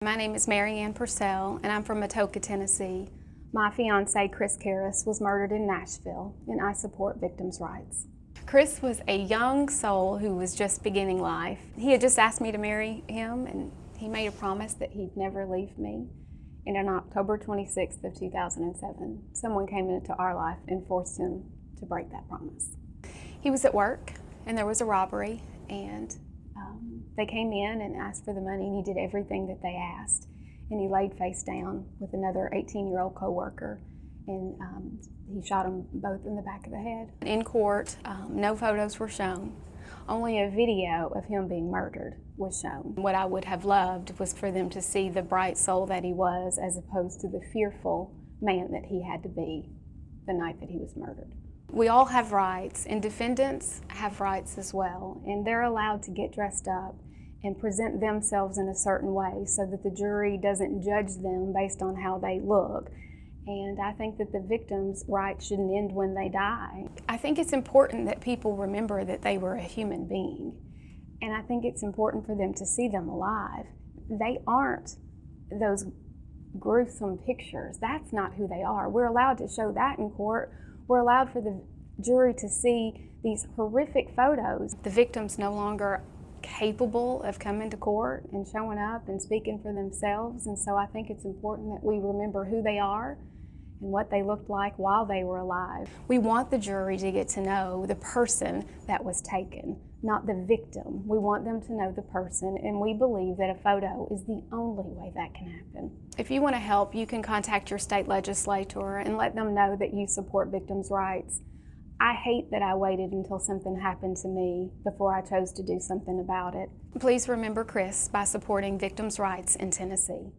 My name is Marianne Purcell, and I'm from Atoka, Tennessee. My fiance, Chris Karras, was murdered in Nashville, and I support victims' rights. Chris was a young soul who was just beginning life. He had just asked me to marry him, and he made a promise that he'd never leave me. And on October 26th of 2007, someone came into our life and forced him to break that promise. He was at work, and there was a robbery, and they came in and asked for the money, and he did everything that they asked. And he laid face down with another 18-year-old co-worker, and he shot them both in the back of the head. In court, no photos were shown. Only a video of him being murdered was shown. What I would have loved was for them to see the bright soul that he was, as opposed to the fearful man that he had to be the night that he was murdered. We all have rights, and defendants have rights as well, and they're allowed to get dressed up and present themselves in a certain way so that the jury doesn't judge them based on how they look. And I think that the victims' rights shouldn't end when they die. I think it's important that people remember that they were a human being, and I think it's important for them to see them alive. They aren't those gruesome pictures. That's not who they are. We're allowed to show that in court. We're allowed for the jury to see these horrific photos. The victim's no longer capable of coming to court and showing up and speaking for themselves, and so I think it's important that we remember who they are and what they looked like while they were alive. We want the jury to get to know the person that was taken, not the victim. We want them to know the person, and we believe that a photo is the only way that can happen. If you want to help, you can contact your state legislator and let them know that you support victims' rights. I hate that I waited until something happened to me before I chose to do something about it. Please remember Chris by supporting victims' rights in Tennessee.